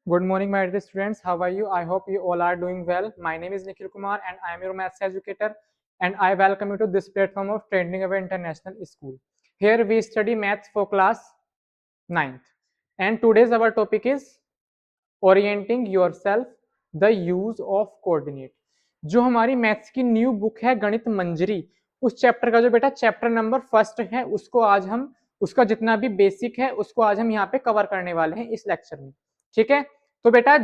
Good morning, my dear students. How are you? I hope you all are doing well. My name is Nikhil Kumar and I am your maths educator, and I welcome you to this platform of Trending Away International School. Here we study maths for class 9th. And today's our topic is Orienting Yourself, the Use of Coordinate. जो हमारी maths की new book है गणित मंजरी, उस chapter का जो बेटा chapter number first है, उसको आज हम उसका जितना भी बेसिक है उसको आज हम यहाँ पे कवर करने वाले हैं इस लेक्चर में। ठीक है, तो बेटा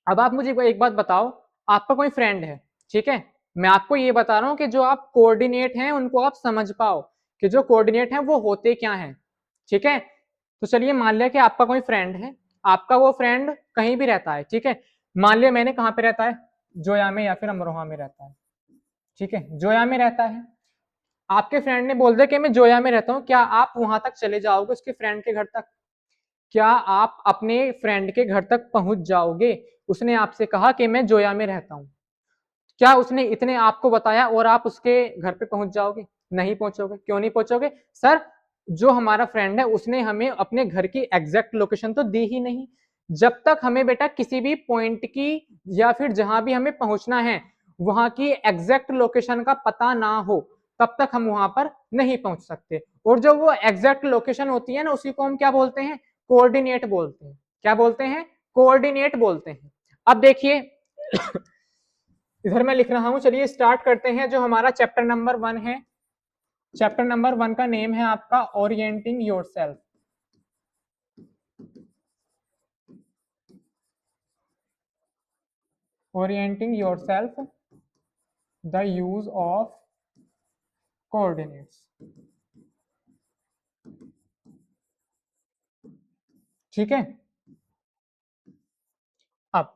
अब आप मुझे एक बात बताओ, आपका कोई फ्रेंड है, ठीक है, मैं आपको ये बता रहा हूं कि जो आप कोऑर्डिनेट हैं उनको आप समझ पाओ कि जो कोऑर्डिनेट हैं वो होते क्या हैं। ठीक है, तो चलिए मान लिया कि आपका कोई फ्रेंड है, आपका वो फ्रेंड कहीं भी रहता है। ठीक है, मान लिया मैंने कहाँ पे रहता है, जोया में या फिर अमरोहा में रहता है। ठीक है, जोया में रहता है। आपके फ्रेंड ने बोल दिया कि मैं जोया में रहता हूँ, क्या आप वहां तक चले जाओगे उसके फ्रेंड के घर तक? क्या आप अपने फ्रेंड के घर तक पहुंच जाओगे? उसने आपसे कहा कि मैं जोया में रहता हूं, क्या उसने इतने आपको बताया और आप उसके घर पे पहुंच जाओगे? नहीं पहुंचोगे। क्यों नहीं पहुंचोगे? सर, जो हमारा फ्रेंड है उसने हमें अपने घर की एग्जैक्ट लोकेशन तो दी ही नहीं। जब तक हमें बेटा किसी भी पॉइंट की या फिर जहां भी हमें पहुंचना है वहां की एग्जैक्ट लोकेशन का पता ना हो, तब तक हम वहां पर नहीं पहुंच सकते। और जो वो एग्जैक्ट लोकेशन होती है ना, उसी को हम क्या बोलते हैं? कोऑर्डिनेट बोलते हैं। क्या बोलते हैं? कोऑर्डिनेट बोलते हैं। अब देखिए इधर मैं लिख रहा हूं, चलिए स्टार्ट करते हैं। जो हमारा चैप्टर नंबर 1 है, चैप्टर नंबर 1 का नेम है आपका orienting yourself. Orienting yourself, the use of coordinates. ठीक है, अब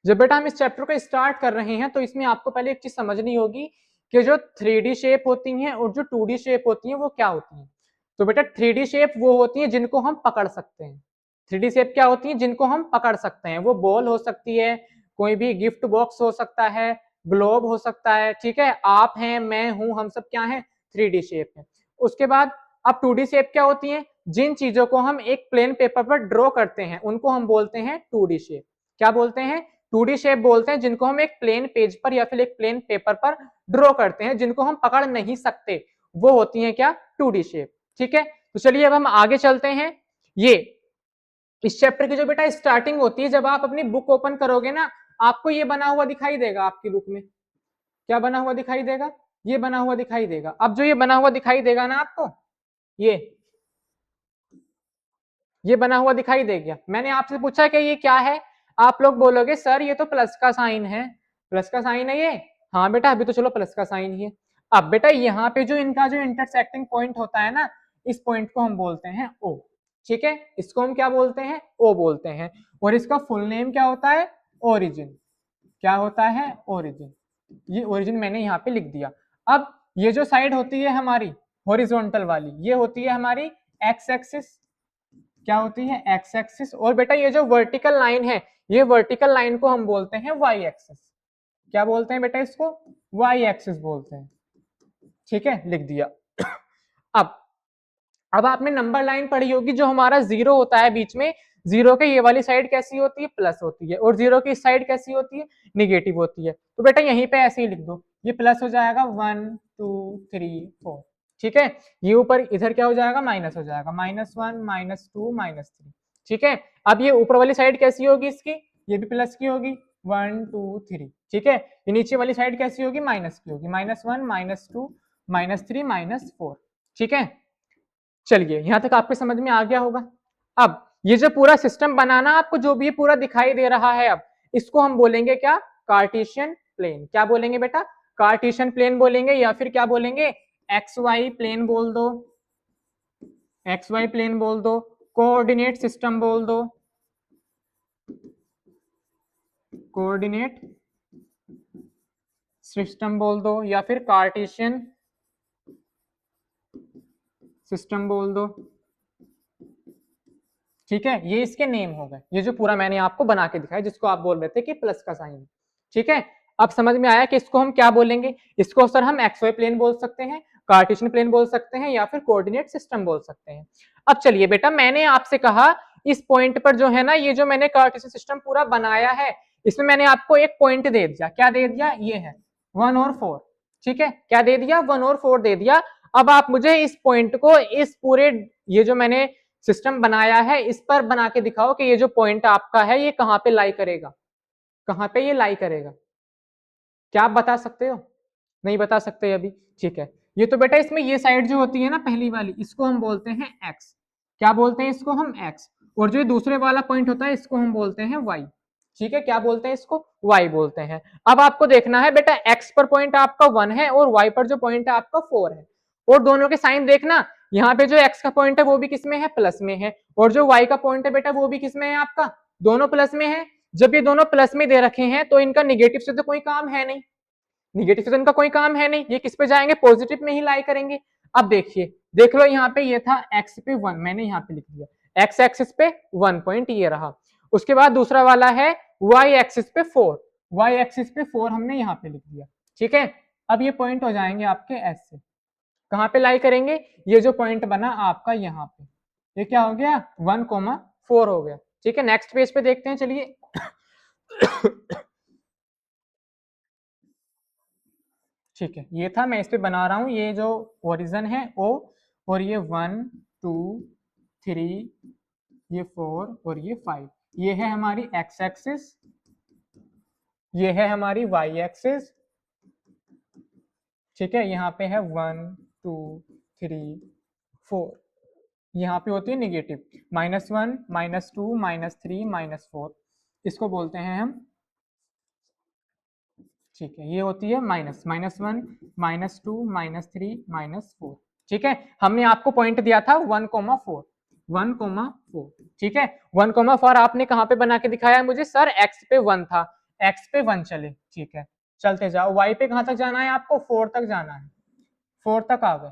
जब बेटा हम इस चैप्टर को स्टार्ट कर रहे हैं तो इसमें आपको पहले एक चीज समझनी होगी कि जो 3D शेप होती हैं और जो 2D शेप होती हैं वो क्या होती हैं। तो बेटा 3D शेप वो होती है जिनको हम पकड़ सकते हैं। 3D शेप क्या होती है? जिनको हम पकड़ सकते हैं। वो बॉल हो सकती है, कोई भी गिफ्ट बॉक्स हो सकता है, ग्लोब हो सकता है। ठीक है, आप हैं, मैं हूं, हम सब क्या है? 3D शेप है। उसके बाद अब 2D शेप क्या होती है? जिन चीजों को हम एक प्लेन पेपर पर ड्रॉ करते हैं उनको हम बोलते हैं 2D शेप। क्या बोलते हैं? 2D शेप बोलते हैं जिनको हम एक प्लेन पेज पर या फिर एक प्लेन पेपर पर ड्रॉ करते हैं, जिनको हम पकड़ नहीं सकते, वो होती है क्या? 2D shape. ठीक है, तो चलिए अब हम आगे चलते हैं। ये इस चैप्टर की जो बेटा स्टार्टिंग होती है, जब आप अपनी बुक ओपन करोगे ना, आपको ये बना हुआ दिखाई देगा आपकी बुक में। क्या बना हुआ दिखाई देगा? ये बना हुआ दिखाई देगा। अब जो ये बना हुआ दिखाई देगा ना आपको, ये बना हुआ दिखाई दे गया। मैंने आपसे पूछा कि ये क्या है, आप लोग बोलोगे सर ये तो प्लस का साइन है। प्लस का साइन है ये? हाँ बेटा, अभी तो चलो प्लस का साइन ही है। अब बेटा यहाँ पे जो इनका जो इंटरसेक्टिंग पॉइंट होता है ना, इस पॉइंट को हम बोलते हैं ओ। ठीक है, इसको हम क्या बोलते हैं? ओ बोलते हैं। और इसका फुल नेम क्या होता है? ओरिजिन। क्या होता है? ओरिजिन। ये ओरिजिन मैंने यहाँ पे लिख दिया। अब ये जो साइड होती है हमारी हॉरिजॉन्टल वाली, ये होती है हमारी एक्स एक्सिस। क्या होती है? X axis. और बेटा ये जो वर्टिकल लाइन है, ये वर्टिकल लाइन को हम बोलते हैं वाई एक्सिस। क्या बोलते हैं बेटा इसको? वाई एक्सिस बोलते हैं। ठीक है, लिख दिया। अब अब आपने नंबर लाइन पढ़ी होगी, जो हमारा जीरो होता है बीच में, जीरो के ये वाली साइड कैसी होती है? प्लस होती है। और जीरो की साइड कैसी होती है? निगेटिव होती है। तो बेटा यहीं पे ऐसे ही लिख दो, ये प्लस हो जाएगा 1 2 3 4। ठीक है, ये ऊपर इधर क्या हो जाएगा? माइनस हो जाएगा, -1 -2 -3। ठीक है, अब ये ऊपर वाली साइड कैसी होगी इसकी? ये भी प्लस की होगी, 1 2 3। ठीक है, ये नीचे वाली साइड कैसी होगी? माइनस की होगी, -1 -2 -3 -4। ठीक है, चलिए यहां तक आपके समझ में आ गया होगा। अब ये जो पूरा सिस्टम बनाना आपको जो भी पूरा दिखाई दे रहा है, अब इसको हम बोलेंगे क्या? Cartesian plane. क्या बोलेंगे बेटा? कार्टेशियन प्लेन बोलेंगे, या फिर क्या बोलेंगे? एक्स वाई प्लेन बोल दो, एक्स वाई प्लेन बोल दो, कोऑर्डिनेट सिस्टम बोल दो, कोऑर्डिनेट सिस्टम बोल दो, या फिर कार्टेशियन सिस्टम बोल दो। ठीक है, ये इसके नेम हो गए, ये जो पूरा मैंने आपको बना के दिखाया, जिसको आप बोल रहे थे कि प्लस का साइन। ठीक है, अब समझ में आया कि इसको हम क्या बोलेंगे? इसको सर हम एक्स वाई प्लेन बोल सकते हैं, कार्टेशियन प्लेन बोल सकते हैं, या फिर कोऑर्डिनेट सिस्टम बोल सकते हैं। अब चलिए बेटा, मैंने आपसे कहा इस पॉइंट पर जो है ना, ये जो मैंने कार्टेशियन सिस्टम पूरा बनाया है, इसमें मैंने आपको एक पॉइंट दे दिया। क्या दे दिया? ये है 1 और 4। ठीक है, क्या दे दिया? 1 और 4 दे दिया। अब आप मुझे इस पॉइंट को इस पूरे ये जो मैंने सिस्टम बनाया है इस पर बना के दिखाओ कि ये जो पॉइंट आपका है ये कहां पे लाई करेगा, कहां पे ये लाई करेगा। क्या आप बता सकते हो? नहीं बता सकते अभी। ठीक है, ये तो बेटा इसमें ये साइड जो होती है ना पहली वाली, इसको हम बोलते हैं एक्स। क्या बोलते हैं इसको हम? एक्स। और जो दूसरे वाला पॉइंट होता है इसको हम बोलते हैं वाई। ठीक है, क्या बोलते हैं इसको? वाई बोलते हैं। अब आपको देखना है बेटा, एक्स पर पॉइंट आपका 1 है और वाई पर जो पॉइंट है आपका 4 है। और दोनों के साइन देखना, यहाँ पे जो एक्स का पॉइंट है वो भी किस में है? प्लस में है। और जो वाई का पॉइंट है बेटा वो भी किस में है आपका? दोनों प्लस में है। जब ये दोनों प्लस में दे रखे हैं तो इनका निगेटिव से तो कोई काम है नहीं, निगेटिव से तो इनका कोई काम है नहीं, ये किस पे जाएंगे? पॉजिटिव में ही लाई करेंगे। अब देखिए, देख लो यहाँ पे ये था एक्स पे 1, मैंने यहाँ पे लिख दिया एक्स एक्सिस पे 1 पॉइंट ये रहा। उसके बाद दूसरा वाला है वाई एक्सिस पे 4, वाई एक्सिस पे 4 हमने यहाँ पे लिख दिया। ठीक है, अब ये पॉइंट हो जाएंगे आपके एस से। कहाँ पे लाई करेंगे? ये जो पॉइंट बना आपका यहाँ पे, ये क्या हो गया? 1,4 हो गया। ठीक है, नेक्स्ट पेज पे देखते हैं, चलिए। ठीक है, ये था, मैं इस पे बना रहा हूं, ये जो ओरिजिन है ओ, और ये 1 2 3, ये 4 और ये 5, ये है हमारी एक्स एक्सिस, ये है हमारी वाई एक्सिस। ठीक है, यहाँ पे है 1 2 3 4, यहाँ पे होती है निगेटिव, -1 -2 -3 -4, इसको बोलते हैं हम। ठीक है, ये होती है माइनस -1 -2 -3 -4। ठीक है, हमने आपको पॉइंट दिया था 1,4, 1,4। ठीक है, 1,4 आपने कहाँ पे बना के दिखाया मुझे? सर एक्स पे 1 था, एक्स पे 1 चले। ठीक है, चलते जाओ, वाई पे कहाँ तक जाना है आपको? 4 तक जाना है। 4 तक आ गए,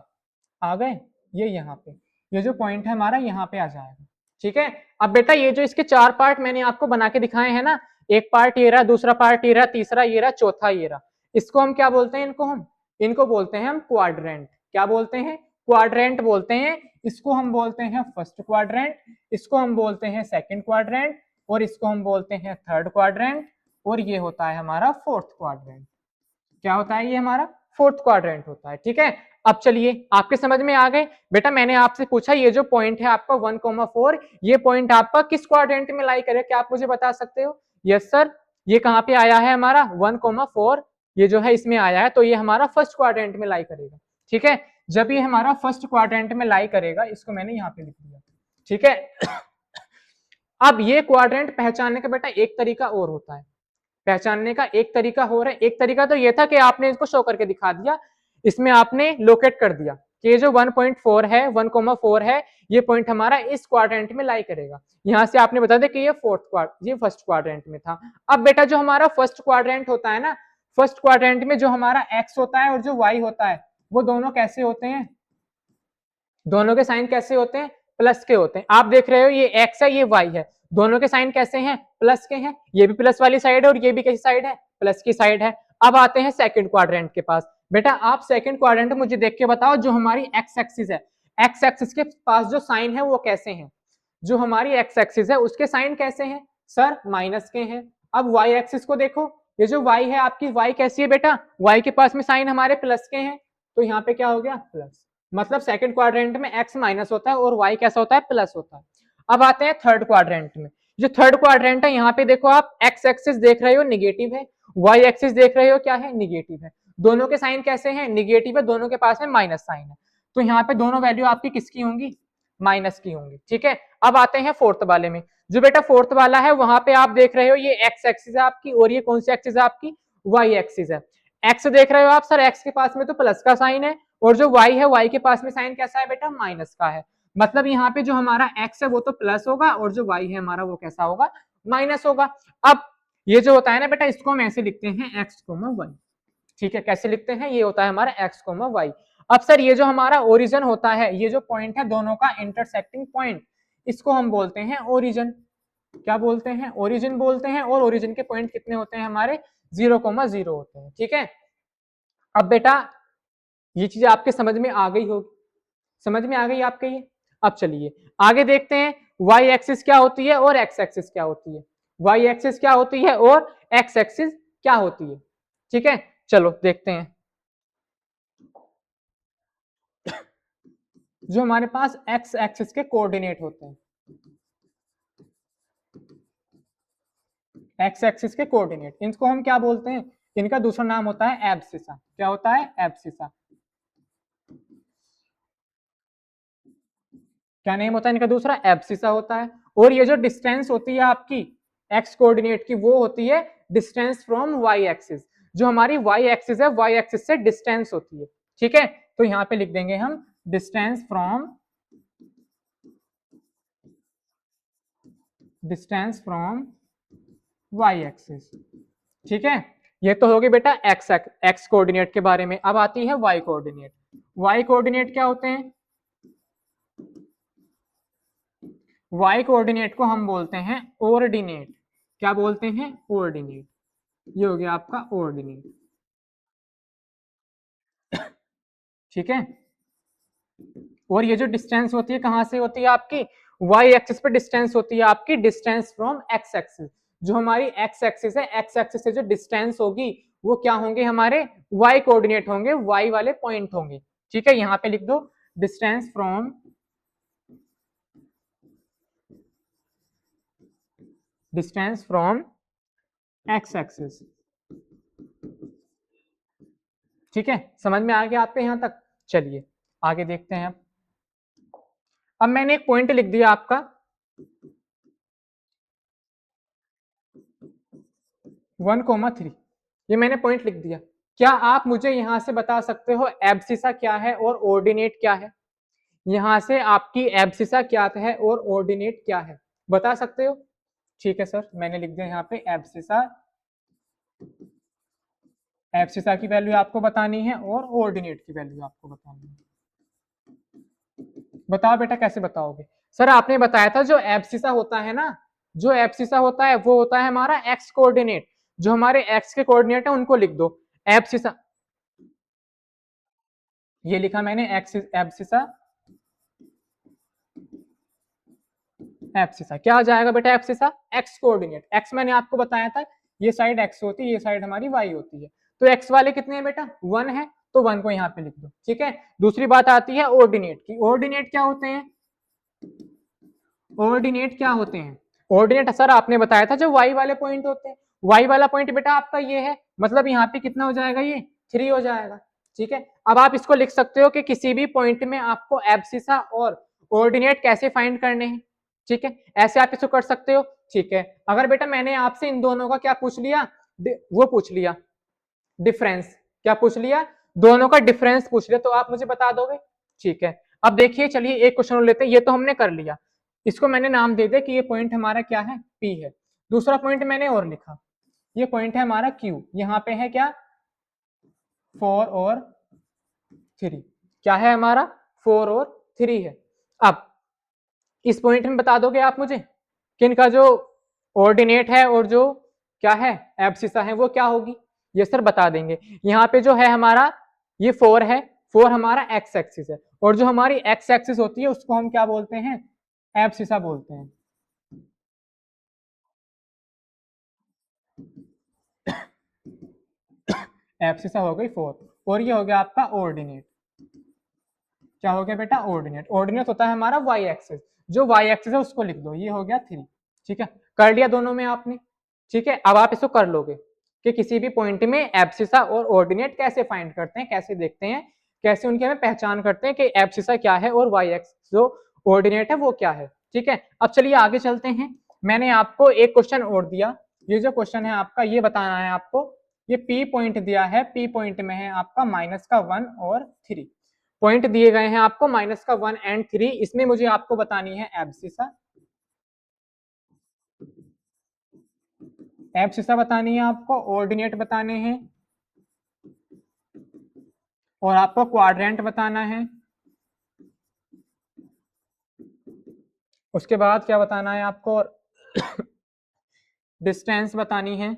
आ गए, ये यहाँ पे, ये जो पॉइंट है हमारा यहाँ पे आ जाएगा। ठीक है, अब बेटा ये जो इसके 4 पार्ट मैंने आपको बना के दिखाए हैं ना, एक पार्ट ये रहा, दूसरा पार्ट ये रहा, तीसरा ये रहा, चौथा ये रहा, इसको हम क्या बोलते हैं? इनको बोलते हैं हम क्वाड्रेंट। क्या बोलते हैं? क्वाड्रेंट बोलते हैं। इसको हम बोलते हैं फर्स्ट क्वाड्रेंट, इसको हम बोलते हैं सेकंड क्वाड्रेंट, और इसको हम बोलते हैं थर्ड क्वाड्रेंट, और ये होता है हमारा फोर्थ क्वाड्रेंट। क्या होता है? ये हमारा फोर्थ क्वाड्रेंट होता है। ठीक है, अब चलिए, आपके समझ में आ गए? बेटा मैंने आपसे पूछा ये जो पॉइंट है आपका 1,4, ये पॉइंट आपका किस क्वाड्रेंट में लाई करे? क्या आप मुझे बता सकते हो? यस सर, ये कहाँ पे आया है हमारा 1,4, ये जो है इसमें आया है, तो ये हमारा फर्स्ट क्वाड्रेंट में लाई करेगा। ठीक है, जब ये हमारा फर्स्ट क्वाड्रेंट में लाई करेगा, इसको मैंने यहाँ पे लिख दिया। ठीक है, अब ये क्वाड्रेंट पहचानने का बेटा एक तरीका और होता है, पहचानने का एक तरीका हो रहा है। एक तरीका तो ये था कि आपने इसको शो करके दिखा दिया, इसमें आपने लोकेट कर दिया कि ये जो 1,4 है, 1,4 है, ये पॉइंट हमारा इस क्वाड्रेंट में लाई करेगा। यहां से आपने बता दिया कि ये फर्स्ट क्वाड्रेंट में था। अब बेटा जो हमारा फर्स्ट क्वाड्रेंट होता है ना, फर्स्ट क्वाड्रेंट में जो हमारा एक्स होता है और जो वाई होता है, वो दोनों कैसे होते हैं? दोनों के साइन कैसे होते हैं? प्लस के होते हैं। आप देख रहे हो ये एक्स है, ये वाई है, दोनों के साइन कैसे हैं? प्लस के हैं। ये भी प्लस वाली साइड है और ये भी कैसी साइड है? प्लस की साइड है। अब आते हैं सेकंड क्वाड्रेंट के पास। बेटा आप सेकंड क्वाड्रेंट मुझे देख के बताओ, जो हमारी एक्स एक्सिस है, एक्स एक्सिस के पास जो साइन है वो कैसे हैं? जो हमारी एक्स एक्सिस है उसके साइन कैसे हैं? सर माइनस के हैं। अब वाई एक्सिस को देखो, ये जो वाई है आपकी, वाई कैसी है बेटा? वाई के पास में साइन हमारे प्लस के हैं, तो यहाँ पे क्या हो गया? प्लस। मतलब सेकंड क्वाड्रेंट में एक्स माइनस होता है और वाई कैसा होता है? प्लस होता है। अब आते हैं थर्ड क्वाड्रेंट में। जो थर्ड क्वाड्रेंट है, यहाँ पे देखो आप एक्स एक्सिस देख रहे हो निगेटिव है, वाई एक्सिस देख रहे हो क्या है? निगेटिव है। दोनों के साइन कैसे हैं? निगेटिव है, दोनों के पास में माइनस साइन है, तो यहाँ पे दोनों वैल्यू आपकी किसकी होंगी? माइनस की होंगी। ठीक है, अब आते हैं फोर्थ वाले में। जो बेटा फोर्थ वाला है, वहां पे आप देख रहे हो ये एक्स एक्सिस है आपकी, और ये कौन सी एक्सिस है आपकी? वाई एक्सिस है। एक्स देख रहे हो आप, सर एक्स के पास में तो प्लस का साइन है, और जो y है, y के पास में साइन कैसा है बेटा? माइनस का है। मतलब यहाँ पे जो हमारा x है वो तो प्लस होगा, और जो y है हमारा वो कैसा होगा? माइनस होगा। अब ये जो होता है ना बेटा, इसको हम ऐसे लिखते हैं x, y। ठीक है, कैसे लिखते हैं? ये होता है हमारा x, y। अब सर ये जो हमारा ओरिजिन होता है, ये जो पॉइंट है दोनों का इंटरसेक्टिंग पॉइंट, इसको हम बोलते हैं ओरिजिन। क्या बोलते हैं? ओरिजिन बोलते हैं। और ओरिजिन के पॉइंट कितने होते हैं हमारे? 0,0 होते हैं। ठीक है, अब बेटा ये चीज आपके समझ में आ गई होगी, समझ में आ गई आपके ये। अब चलिए आगे देखते हैं, वाई एक्सिस क्या होती है और एक्स एक्सिस क्या होती है, वाई एक्सिस क्या होती है और एक्स एक्सिस क्या होती है। ठीक है, चलो देखते हैं। जो हमारे पास एक्स एक्सिस के कोऑर्डिनेट होते हैं, एक्स एक्सिस के कोऑर्डिनेट, इनको हम क्या बोलते हैं, इनका दूसरा नाम होता है एब्सिसा। क्या होता है, एब्सिसा। क्या नेम होता है इनका दूसरा, एब्सिसा होता है। और ये जो डिस्टेंस होती है आपकी एक्स कोऑर्डिनेट की, वो होती है डिस्टेंस फ्रॉम वाई एक्सिस। जो हमारी वाई एक्सिस है, वाई एक्सिस से डिस्टेंस होती है। ठीक है, तो यहाँ पे लिख देंगे हम distance from, distance from Y axis. ठीक है, ये तो होगी बेटा एक्स एक्स कोऑर्डिनेट के बारे में। अब आती है वाई कोऑर्डिनेट। वाई कोऑर्डिनेट क्या होते हैं, वाई कोऑर्डिनेट को हम बोलते हैं ऑर्डिनेट। क्या बोलते हैं, ऑर्डिनेट। ये हो गया आपका ऑर्डिनेट। ठीक है, और ये जो डिस्टेंस होती है कहां से होती है आपकी, वाई एक्सिस पे डिस्टेंस होती है आपकी, डिस्टेंस फ्रॉम एक्स एक्सिस। जो हमारी एक्स एक्सिस है, एक्स एक्सिस से जो डिस्टेंस होगी वो क्या होंगे, हमारे वाई कोऑर्डिनेट होंगे, वाई वाले पॉइंट होंगे। ठीक है, यहाँ पे लिख दो distance from, distance from x axis. ठीक है, समझ में आ गया आपके यहाँ तक। चलिए आगे देखते हैं। अब मैंने एक पॉइंट लिख दिया आपका 1,3, ये मैंने पॉइंट लिख दिया। क्या आप मुझे यहां से बता सकते हो एब्सिसा क्या है और ऑर्डिनेट क्या है, यहां से आपकी एब्सिसा क्या है और ऑर्डिनेट क्या है, बता सकते हो। ठीक है सर, मैंने लिख दिया यहाँ पे एब्सिसा। एब्सिसा की वैल्यू आपको बतानी है और ऑर्डिनेट की वैल्यू आपको बतानी है। बताओ बेटा कैसे बताओगे। सर आपने बताया था जो एब्सिसा होता है ना, जो एब्सिसा होता है वो होता है हमारा एक्स कोऑर्डिनेट। जो हमारे एक्स के कोऑर्डिनेट है उनको लिख दो एब्सिसा। ये लिखा मैंने एक्स एब्सिसा, एब्सिसा क्या आ जाएगा बेटा, एब्सिसा एक्स कोऑर्डिनेट। एक्स मैंने आपको बताया था ये साइड एक्स होती है, ये साइड हमारी वाई होती है। तो एक्स वाले कितने हैं बेटा, 1 है, तो 1 को यहाँ पे लिख दो। ठीक है, दूसरी बात आती है ऑर्डिनेट की। ऑर्डिनेट क्या होते हैं, ऑर्डिनेट क्या होते हैं, ऑर्डिनेट सर आपने बताया था जो वाई वाले पॉइंट होते हैं। वाई वाला पॉइंट बेटा आपका ये है, मतलब यहाँ पे कितना हो जाएगा, ये 3 हो जाएगा। ठीक है, अब आप इसको लिख सकते हो कि किसी भी पॉइंट में आपको एब्सिसा और ऑर्डिनेट कैसे फाइंड करने हैं। ठीक है, ऐसे आप इसको कर सकते हो। ठीक है, अगर बेटा मैंने आपसे इन दोनों का क्या पूछ लिया, वो पूछ लिया डिफरेंस, क्या पूछ लिया, दोनों का डिफरेंस पूछ लिया, तो आप मुझे बता दोगे। ठीक है, अब देखिए चलिए एक क्वेश्चन और लेते हैं। ये तो हमने कर लिया, इसको मैंने नाम दे दिया कि ये पॉइंट हमारा क्या है, पी है। दूसरा पॉइंट मैंने और लिखा, ये पॉइंट है हमारा क्यू। यहाँ पे है क्या, 4 और 3। क्या है हमारा, 4 और 3 है। अब इस पॉइंट में बता दोगे आप मुझे कि इनका जो ऑर्डिनेट है और जो क्या है एब्सिसा है वो क्या होगी। ये सर बता देंगे। यहाँ पे जो है हमारा ये 4 है, 4 हमारा एक्स एक्सिस है, और जो हमारी एक्स एक्सिस होती है उसको हम क्या बोलते हैं, एब्सिसा बोलते हैं। एब्सिसा हो गई 4, और ये हो गया आपका ऑर्डिनेट। क्या हो गया बेटा, ऑर्डिनेट। ऑर्डिनेट होता है हमारा वाई एक्सिस, जो वाई एक्सिस है उसको लिख दो, ये हो गया 3। ठीक है, कर लिया दोनों में आपने। ठीक है, अब आप इसको कर लोगे कि किसी भी पॉइंट में एब्सिसा और ऑर्डिनेट कैसे फाइंड करते हैं, कैसे देखते हैं, कैसे उनकी हमें पहचान करते हैं कि एब्सिसा क्या है और वाई एक्स जो ऑर्डिनेट है वो क्या है। ठीक है, अब चलिए आगे चलते हैं। मैंने आपको एक क्वेश्चन और दिया, ये जो क्वेश्चन है आपका ये बताना है आपको, ये पी पॉइंट दिया है, पी पॉइंट में है आपका -1 और 3 पॉइंट दिए गए हैं आपको, -1 एंड 3। इसमें मुझे आपको बतानी है एब्सिसा, एब्सिसा बतानी है आपको, ऑर्डिनेट बताने हैं, और आपको क्वाड्रेंट बताना है। उसके बाद क्या बताना है आपको, डिस्टेंस बतानी है,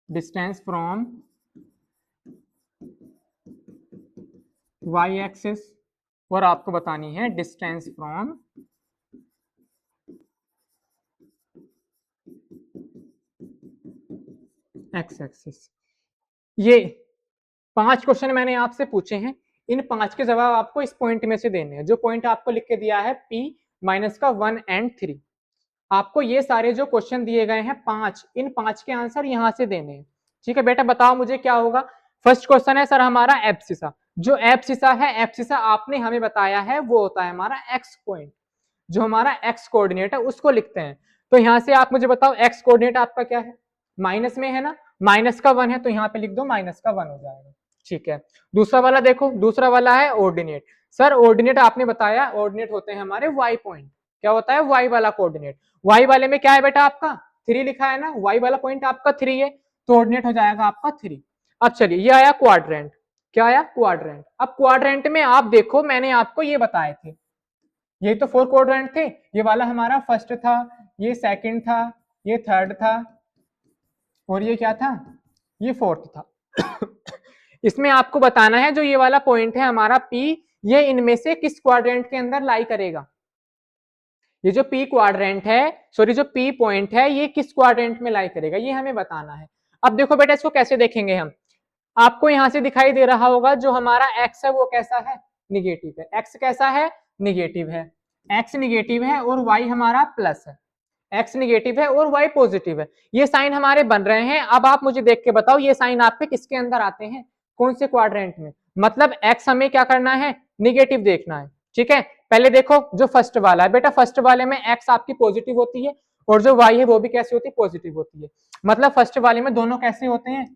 डिस्टेंस फ्रॉम वाई एक्सिस और आपको बतानी है डिस्टेंस फ्रॉम एक्स एक्सिस। ये 5 क्वेश्चन मैंने आपसे पूछे हैं, इन 5 के जवाब आपको इस पॉइंट में से देने हैं। जो पॉइंट आपको लिख के दिया है P माइनस का 1 एंड 3, आपको ये सारे जो क्वेश्चन दिए गए हैं 5, इन 5 के आंसर यहां से देने हैं। ठीक है बेटा, बताओ मुझे क्या होगा। फर्स्ट क्वेश्चन है सर हमारा एब्सिसा। जो एब्सिसा है, एब्सिसा आपने हमें बताया है वो होता है हमारा एक्स पॉइंट, जो हमारा एक्स कोऑर्डिनेट है उसको लिखते हैं। तो यहां से आप मुझे बताओ एक्स कोऑर्डिनेट आपका क्या है, माइनस में है ना, माइनस का 1 है तो यहाँ पे लिख दो माइनस का 1 हो जाएगा। ठीक है, दूसरा वाला देखो, दूसरा वाला है ऑर्डिनेट। सर ऑर्डिनेट आपने बताया ऑर्डिनेट होते हैं हमारे वाई पॉइंट। क्या होता है, वाई वाला कोऑर्डिनेट। वाई वाले में क्या है बेटा आपका 3 लिखा है ना, वाई वाला पॉइंट आपका 3 है, तो ऑर्डिनेट हो जाएगा आपका 3। अब चलिए ये आया क्वाड्रेंट। क्या आया, क्वाड्रेंट। अब क्वाड्रेंट में आप देखो मैंने आपको ये बताए थे, ये तो 4 क्वाड्रेंट थे, ये वाला हमारा फर्स्ट था, ये सेकंड था, ये थर्ड था, और ये क्या था, ये फोर्थ था। इसमें आपको बताना है जो ये वाला पॉइंट है हमारा P, ये इनमें से किस क्वाड्रेंट के अंदर लाई करेगा। ये जो P क्वाड्रेंट है, सॉरी जो P पॉइंट है, ये किस क्वाड्रेंट में लाई करेगा, ये हमें बताना है। अब देखो बेटा इसको कैसे देखेंगे हम, आपको यहां से दिखाई दे रहा होगा जो हमारा x है वो कैसा है, निगेटिव है। x कैसा है, निगेटिव है। x निगेटिव है और y हमारा प्लस है। x निगेटिव है और y पॉजिटिव है। ये साइन हमारे बन रहे हैं। अब आप मुझे देख के बताओ ये साइन आपके किसके अंदर आते हैं, कौन से क्वाड्रेंट में। मतलब x हमें क्या करना है, निगेटिव देखना है। ठीक है, पहले देखो जो फर्स्ट वाला है बेटा, फर्स्ट वाले में x आपकी पॉजिटिव होती है और जो y है वो भी कैसी होती है, पॉजिटिव होती है। मतलब फर्स्ट वाले में दोनों कैसे होते हैं,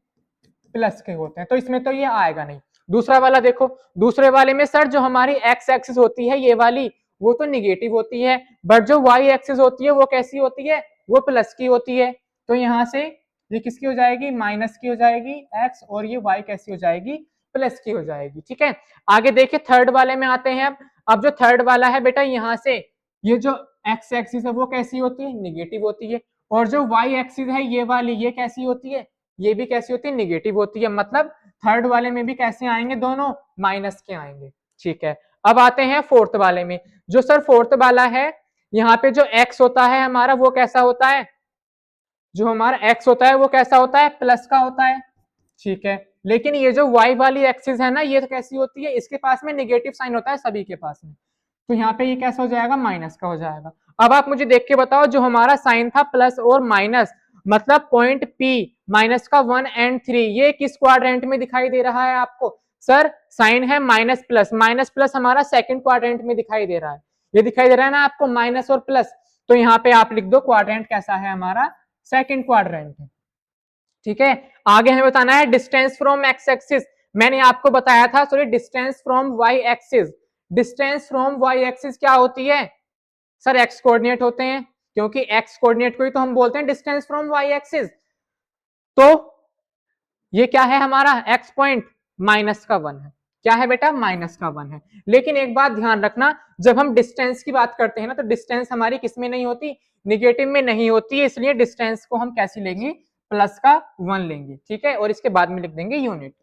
प्लस के होते हैं, तो इसमें तो ये आएगा नहीं। दूसरा वाला देखो, दूसरे वाले में सर जो हमारी एक्स एक्सिस होती है ये वाली, वो तो निगेटिव होती है, बट जो वाई एक्सिस होती है वो कैसी होती है, वो प्लस की होती है। तो यहाँ से ये किसकी हो जाएगी, माइनस की हो जाएगी एक्स, और ये वाई कैसी हो जाएगी, प्लस की हो जाएगी। ठीक है, आगे देखिए थर्ड वाले में आते हैं। अब जो थर्ड वाला है बेटा, यहाँ से ये जो एक्स एक्सिस है वो कैसी होती है, निगेटिव होती है, और जो वाई एक्सिस है ये वाली, ये कैसी होती है, ये भी कैसी होती है, निगेटिव होती है। मतलब थर्ड वाले में भी कैसे आएंगे, दोनों माइनस के आएंगे। ठीक है, अब आते हैं फोर्थ वाले में। जो सर फोर्थ वाला है, यहाँ पे जो x होता है हमारा वो कैसा होता है, जो हमारा x होता है वो कैसा होता है, प्लस का होता है। ठीक है, लेकिन ये जो y वाली एक्सिस है ना, ये तो कैसी होती है, इसके पास में निगेटिव साइन होता है सभी के पास में, तो यहाँ पे ये कैसा हो जाएगा, माइनस का हो जाएगा। अब आप मुझे देख के बताओ जो हमारा साइन था प्लस और माइनस, मतलब पॉइंट P माइनस का 1 एंड 3, ये किस क्वाड्रेंट में दिखाई दे रहा है आपको। सर साइन है माइनस प्लस, माइनस प्लस हमारा सेकंड क्वाड्रेंट में दिखाई दे रहा है, ये दिखाई दे रहा है ना आपको माइनस और प्लस, तो यहाँ पे आप लिख दो क्वाड्रेंट कैसा है हमारा, सेकंड क्वाड्रेंट है। ठीक है, आगे हमें बताना है डिस्टेंस फ्रॉम एक्स एक्सिस। मैंने आपको बताया था sorry distance from Y axis. Distance from Y axis क्या होती है, सर एक्स कोऑर्डिनेट होते हैं, क्योंकि एक्स कोऑर्डिनेट को ही तो हम बोलते हैं डिस्टेंस फ्रॉम वाई एक्सिस। तो ये क्या है हमारा एक्स पॉइंट, माइनस का 1 है। क्या है बेटा, माइनस का 1 है। लेकिन एक बात ध्यान रखना, जब हम डिस्टेंस की बात करते हैं ना, तो डिस्टेंस हमारी किस में नहीं होती, निगेटिव में नहीं होती है, इसलिए डिस्टेंस को हम कैसे लेंगे, प्लस का 1 लेंगे। ठीक है, और इसके बाद में लिख देंगे यूनिट।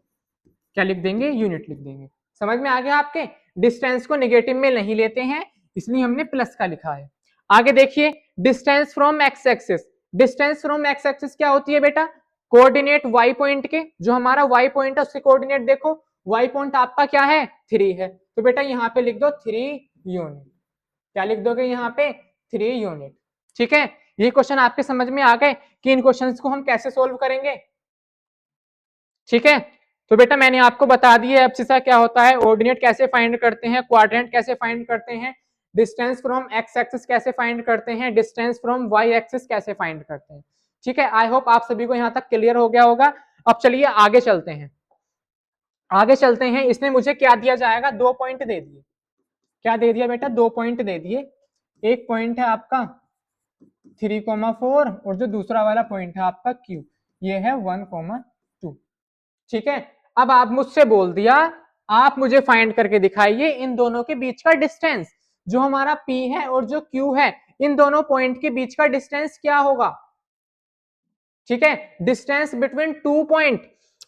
क्या लिख देंगे, यूनिट लिख देंगे। समझ में आ गया आपके, डिस्टेंस को निगेटिव में नहीं लेते हैं, इसलिए हमने प्लस का लिखा है। आगे देखिए distance from x axis. Distance from x axis क्या होती है बेटा, कोऑर्डिनेट वाई पॉइंट के, जो हमारा वाई पॉइंट है उसके कोऑर्डिनेट देखो, वाई पॉइंट आपका क्या है, 3 है, तो बेटा यहाँ पे लिख दो 3 यूनिट। क्या लिख दोगे यहाँ पे, 3 यूनिट। ठीक है, ये क्वेश्चन आपके समझ में आ गए कि इन क्वेश्चंस को हम कैसे सोल्व करेंगे। ठीक है, तो बेटा मैंने आपको बता दिया एब्सिसा क्या होता है, ऑर्डिनेट कैसे फाइंड करते हैं, क्वाड्रेंट कैसे फाइंड करते हैं, डिस्टेंस फ्रॉम एक्स एक्सिस कैसे फाइंड करते हैं, डिस्टेंस फ्रॉम वाई एक्सिस कैसे फाइंड करते हैं। ठीक है, आई होप आप सभी को यहाँ तक क्लियर हो गया होगा। अब चलिए आगे चलते हैं, आगे चलते हैं। इसमें मुझे क्या दिया जाएगा, 2 पॉइंट दे दिए। क्या दे दिया बेटा, 2 पॉइंट दे दिए। एक पॉइंट है आपका 3,4 और जो दूसरा वाला पॉइंट है आपका Q, ये है 1,2। ठीक है, अब आप मुझसे बोल दिया आप मुझे फाइंड करके दिखाइए इन दोनों के बीच का डिस्टेंस, जो हमारा P है और जो Q है, इन दोनों पॉइंट के बीच का डिस्टेंस क्या होगा। ठीक है, डिस्टेंस बिटवीन 2 पॉइंट,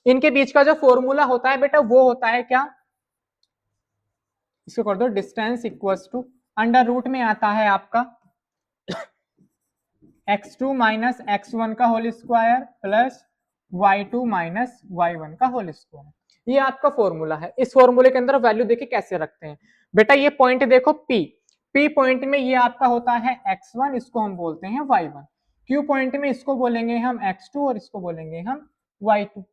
इनके बीच का जो फॉर्मूला होता है बेटा वो होता है क्या, इसको कर दो distance equals to under root में आता है आपका x2 माइनस x1 का whole square plus y2 minus y1 का होल स्क्वायर। ये आपका फॉर्मूला है। इस फॉर्मूले के अंदर वैल्यू देखिए कैसे रखते हैं बेटा। ये पॉइंट देखो P पॉइंट में ये आपका होता है x1, इसको हम बोलते हैं y1। Q पॉइंट में इसको बोलेंगे हम x2 और इसको बोलेंगे हम y2।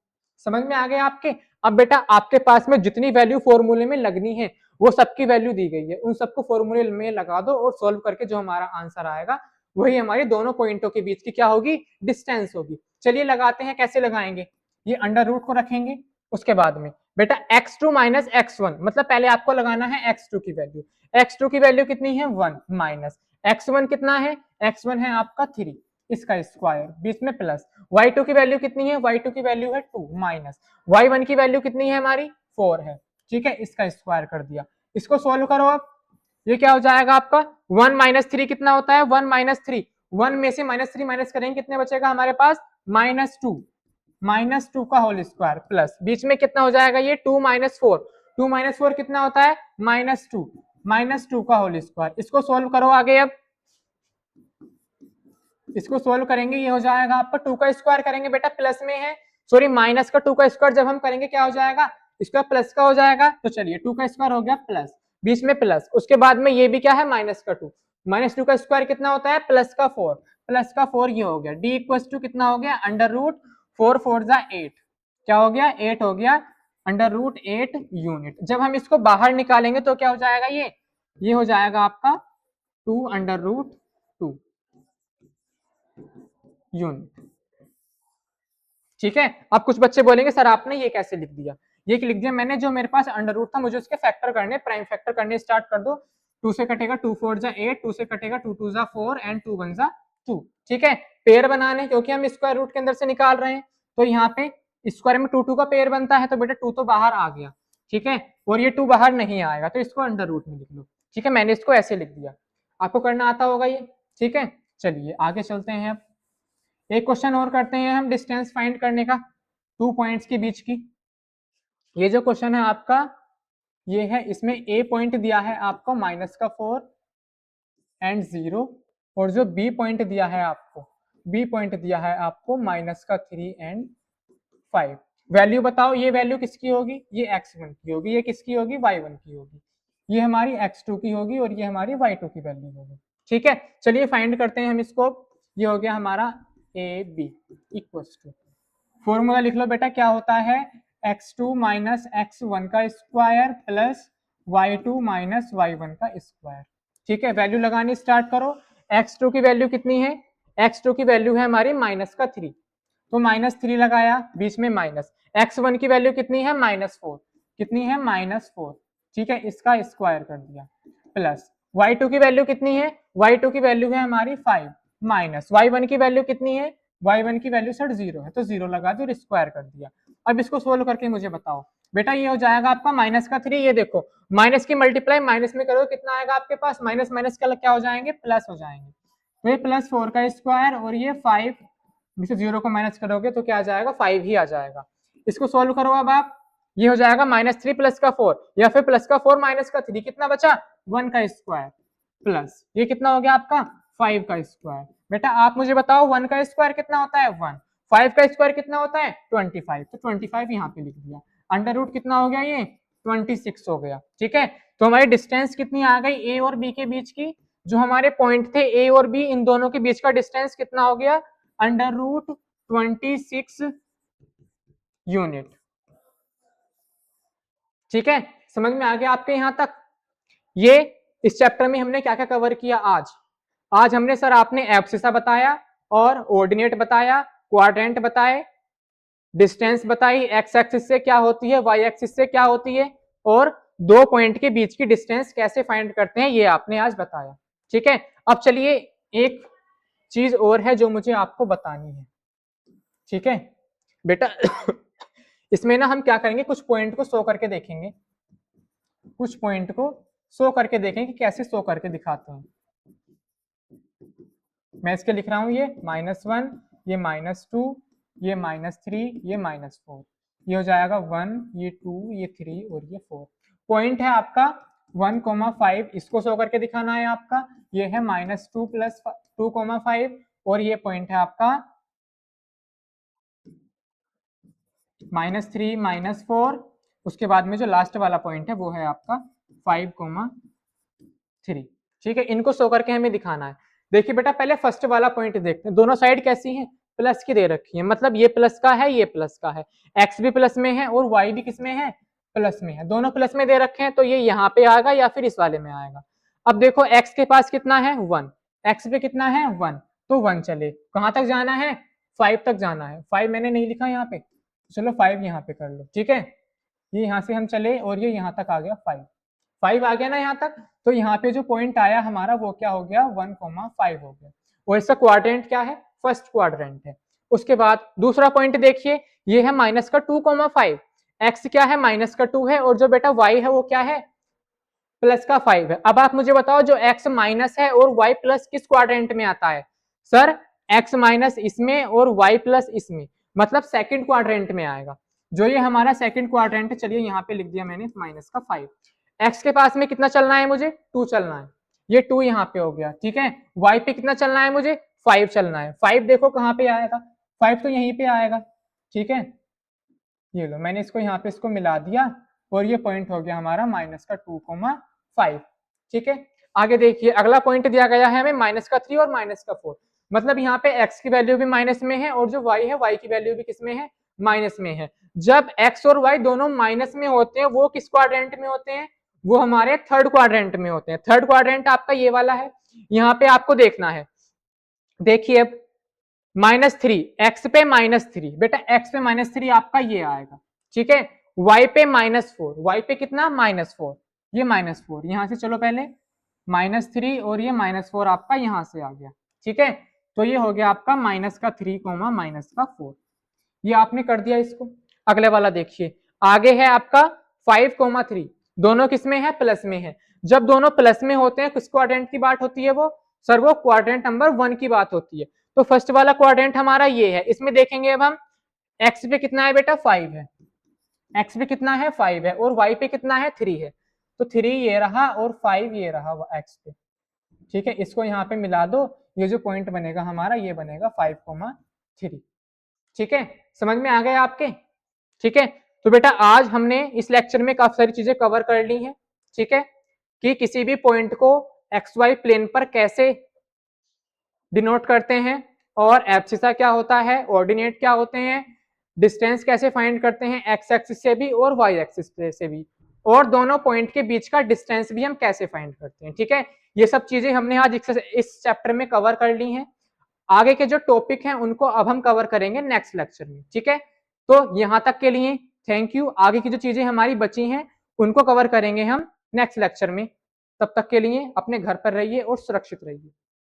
समझ में आ गया आपके। अब बेटा आपके पास में जितनी वैल्यू फॉर्मूले में लगनी है वो सबकी वैल्यू दी गई है, उन सबको फॉर्मूले में लगा दो और सॉल्व करके जो हमारा आंसर आएगा वही हमारी दोनों पॉइंटों के बीच की क्या होगी, डिस्टेंस होगी। चलिए लगाते हैं, कैसे लगाएंगे। ये अंडर रूट को रखेंगे, उसके बाद में बेटा x2 माइनस x1, मतलब पहले आपको लगाना है x2 की वैल्यू। x2 की वैल्यू कितनी है 1 माइनस x1 कितना है, x1 है आपका 3, इसका स्क्वायर बीच में प्लस y2 की वैल्यू कितनी है, y2 की वैल्यू है 2 माइनस y1 की वैल्यू कितनी है हमारी 4 है। ठीक है, इसका स्क्वायर कर दिया। इसको सोल्व करो अब, ये क्या हो जाएगा आपका 1 माइनस 3 कितना होता है 1 माइनस 3, 1 में से माइनस 3 माइनस करेंगे कितने बचेगा हमारे पास माइनस 2 का होल स्क्वायर प्लस बीच में कितना हो जाएगा ये 2 माइनस 4, 2 माइनस 4 कितना होता है माइनस टू का होल स्क्वायर। इसको सोल्व करो आगे। अब इसको सोल्व करेंगे, ये हो जाएगा आपका 2 का स्क्वायर करेंगे बेटा प्लस में है, सॉरी माइनस का 2 का स्क्वायर जब हम करेंगे क्या हो जाएगा, इसका प्लस का हो जाएगा। तो चलिए 2 का स्क्वायर हो गया प्लस बीच में प्लस, उसके बाद में ये भी क्या है माइनस का 2, माइनस 2 का स्क्वायर कितना होता है प्लस का 4, प्लस का 4 ये हो गया। डी इक्वल टू कितना हो गया अंडर रूट 4 4 जा 8, क्या हो गया 8 हो गया, अंडर रूट 8 यूनिट। जब हम इसको बाहर निकालेंगे तो क्या हो जाएगा ये हो जाएगा आपका 2 अंडर रूट 2 यूनिट। ठीक है, अब कुछ बच्चे बोलेंगे सर आपने ये कैसे लिख दिया, ये लिख दिया मैंने, जो मेरे पास अंडर रूट था मुझे उसके फैक्टर करने, प्राइम फैक्टर करने स्टार्ट कर दो। 2 से कटेगा 2 4 जा 8, 2 से कटेगा 2 2 जा 4 एंड 2 1 जा 2। ठीक है, पेयर बनाने क्योंकि हम स्क्वायर रूट के अंदर से निकाल रहे हैं, तो यहाँ पे स्क्वायर में 2 2 का पेयर बनता है, तो बेटा 2 तो बाहर आ गया। ठीक है, और ये 2 बाहर नहीं आएगा तो इसको अंडर रूट में लिख लो। ठीक है, मैंने इसको ऐसे लिख दिया, आपको करना आता होगा ये। ठीक है, चलिए आगे चलते हैं। अब एक क्वेश्चन और करते हैं हम डिस्टेंस फाइंड करने का 2 पॉइंट्स के बीच की। ये जो क्वेश्चन है आपका ये है, इसमें ए पॉइंट दिया है आपको माइनस का 4 एंड 0, और जो बी पॉइंट दिया है आपको, बी पॉइंट दिया है आपको माइनस का 3 एंड 5। वैल्यू बताओ, ये वैल्यू किसकी होगी, ये x1 की होगी, ये किसकी होगी y1 की होगी, ये हमारी x2 की होगी और ये हमारी y2 की वैल्यू होगी। ठीक है, चलिए फाइंड करते हैं हम इसको। ये हो गया हमारा A B equals to, formula लिख लो बेटा, क्या होता है x2 माइनस x1 का square plus y2 minus y1 का स्क्वायर। ठीक है, वैल्यू लगानी स्टार्ट करो। x2 की वैल्यू कितनी है, x2 की वैल्यू है हमारी माइनस का 3, तो माइनस 3 लगाया बीच में माइनस, x1 की वैल्यू कितनी है माइनस 4, कितनी है माइनस 4। ठीक है, इसका स्क्वायर कर दिया प्लस y2 की वैल्यू कितनी है, y2 की वैल्यू है हमारी 5 माइनस y1 की वैल्यू कितनी है, y1 की वैल्यू सर 0 है, तो 0 लगा दो, स्क्वायर कर दिया। अब इसको सोल्व करके मुझे बताओ बेटा, ये हो जाएगा आपका माइनस का 3, ये देखो माइनस की मल्टीप्लाई माइनस में करो कितना आएगा आपके पास, माइनस माइनस का क्या हो जाएंगे प्लस हो जाएंगे, तो ये प्लस 4 का स्क्वायर और ये 5 में से 0 को माइनस करोगे तो क्या आ जाएगा 5 ही आ जाएगा। इसको सोल्व करो अब आप, ये हो जाएगा माइनस 3 प्लस का 4 या फिर प्लस का 4 माइनस का 3, कितना बचा 1 का स्क्वायर प्लस ये कितना हो गया आपका 5 का स्क्वायर। बेटा आप मुझे बताओ 1 का स्क्वायर कितना होता है 1, 5 का स्क्वायर कितना होता है 25, तो 25 यहाँ पे लिख दिया। अंडर रूट कितना हो गया ये 26 हो गया। ठीक है, तो हमारी डिस्टेंस कितनी आ गई ए और बी के बीच की, जो हमारे पॉइंट थे ए और बी इन दोनों के बीच का डिस्टेंस कितना हो गया अंडर रूट 26 यूनिट। ठीक है, समझ में आ गया आपके यहां तक। ये इस चैप्टर में हमने क्या क्या कवर किया आज हमने सर आपने एब्सिसा बताया और ऑर्डिनेट बताया, क्वाड्रेंट बताए, डिस्टेंस बताई, एक्स एक्सिस से क्या होती है, वाई एक्सिस से क्या होती है, और दो पॉइंट के बीच की डिस्टेंस कैसे फाइंड करते हैं ये आपने आज बताया। ठीक है, अब चलिए एक चीज और है जो मुझे आपको बतानी है। ठीक है बेटा इसमें ना हम क्या करेंगे, कुछ पॉइंट को शो करके देखेंगे, कुछ पॉइंट को शो करके देखें कि कैसे शो करके दिखाते हैं। मैं इसके लिख रहा हूं ये -1, ये -2, ये -3, ये -4, ये हो जाएगा 1, ये 2, ये 3 और ये 4। पॉइंट है आपका 1,5 इसको शो करके दिखाना है आपका। ये है -2 प्लस 2,5 और ये पॉइंट है आपका -3 -4। उसके बाद में जो लास्ट वाला पॉइंट है वो है आपका 5,3। ठीक है, इनको शो करके हमें दिखाना है। देखिए बेटा पहले फर्स्ट वाला पॉइंट देखते हैं, दोनों साइड कैसी हैं, प्लस की दे रखी है, मतलब ये प्लस का है ये प्लस का है, एक्स भी प्लस में है और वाई भी किस में है, प्लस में है, दोनों प्लस में दे रखे हैं, तो ये यहाँ पे आएगा या फिर इस वाले में आएगा। अब देखो एक्स के पास कितना है 1, एक्स पे कितना है 1, तो 1 चले, कहाँ तक जाना है 5 तक जाना है, 5 मैंने नहीं लिखा यहाँ पे, चलो 5 यहाँ पे कर लो। ठीक है, ये यहाँ से हम चले और ये यहाँ तक आ गया 5 आ गया ना यहाँ तक, तो यहाँ पे जो पॉइंट आया हमारा वो क्या हो गया 1,5 हो गया, और इसका क्वाड्रेंट क्या है, फर्स्ट क्वाड्रेंट है। उसके बाद दूसरा पॉइंट देखिए, ये है -2,5, एक्स क्या है -2 है, और जो बेटा वाई है वो क्या है +5 है। अब आप मुझे बताओ जो एक्स माइनस है और वाई प्लस किस क्वाड्रेंट में आता है, सर एक्स माइनस इसमें और वाई प्लस इसमें, मतलब सेकंड क्वाड्रेंट में आएगा। जो ये हमारा सेकंड क्वाड्रेंट है, चलिए यहाँ पे लिख दिया मैंने -5। एक्स के पास में कितना चलना है मुझे 2 चलना है, ये 2 यहाँ पे हो गया। ठीक है, वाई पे कितना चलना है मुझे 5 चलना है, 5 देखो कहाँ पे आएगा, 5 तो यहीं पे आएगा। ठीक है, ये लो मैंने इसको यहाँ पे इसको मिला दिया और ये पॉइंट हो गया हमारा -2,5। ठीक है, आगे देखिए अगला पॉइंट दिया गया है हमें -3 और -4, मतलब यहाँ पे x की वैल्यू भी माइनस में है और जो y है y की वैल्यू भी किस में है, माइनस में है। जब x और y दोनों माइनस में होते हैं वो किस क्वाड्रेंट में होते हैं, वो हमारे थर्ड क्वाड्रेंट में होते हैं। थर्ड क्वाड्रेंट आपका ये वाला है, यहाँ पे आपको देखना है। देखिए अब -3, एक्स पे -3, बेटा एक्स पे -3 आपका ये आएगा। ठीक है, वाई पे -4, वाई पे कितना -4, ये -4 यहां से चलो पहले -3 और ये -4 आपका यहां से आ गया। ठीक है, तो ये हो गया आपका -3, -4, ये आपने कर दिया इसको। अगले वाला देखिए, आगे है आपका 5,3, दोनों किस में है, प्लस में है। जब दोनों प्लस में होते हैं किस क्वाड्रेंट की बात होती है, वो सर वो क्वाड्रेंट नंबर 1 की बात होती है। तो फर्स्ट वाला क्वाड्रेंट हमारा ये है, इसमें देखेंगे अब हम एक्स पे कितना है बेटा 5 है, एक्स पे कितना है 5 है और वाई पे कितना है 3 है, तो 3 ये रहा और 5 ये रहा एक्स पे। ठीक है, इसको यहाँ पे मिला दो, ये जो पॉइंट बनेगा हमारा ये बनेगा 5,3। ठीक है, समझ में आ गए आपके। ठीक है, तो बेटा आज हमने इस लेक्चर में काफी सारी चीजें कवर कर ली हैं। ठीक है, कि किसी भी पॉइंट को एक्स वाई प्लेन पर कैसे डिनोट करते हैं, और एब्सिसा क्या होता है, ऑर्डिनेट क्या होते हैं, डिस्टेंस कैसे फाइंड करते हैं एक्स एक्सिस से भी और वाई एक्सिस से भी, और दोनों पॉइंट के बीच का डिस्टेंस भी हम कैसे फाइंड करते हैं। ठीक है, ये सब चीजें हमने आज इस चैप्टर में कवर कर ली हैं। आगे के जो टॉपिक हैं उनको अब हम कवर करेंगे नेक्स्ट लेक्चर में। ठीक है, तो यहाँ तक के लिए थैंक यू। आगे की जो चीजें हमारी बची हैं उनको कवर करेंगे हम नेक्स्ट लेक्चर में। तब तक के लिए अपने घर पर रहिए और सुरक्षित रहिए।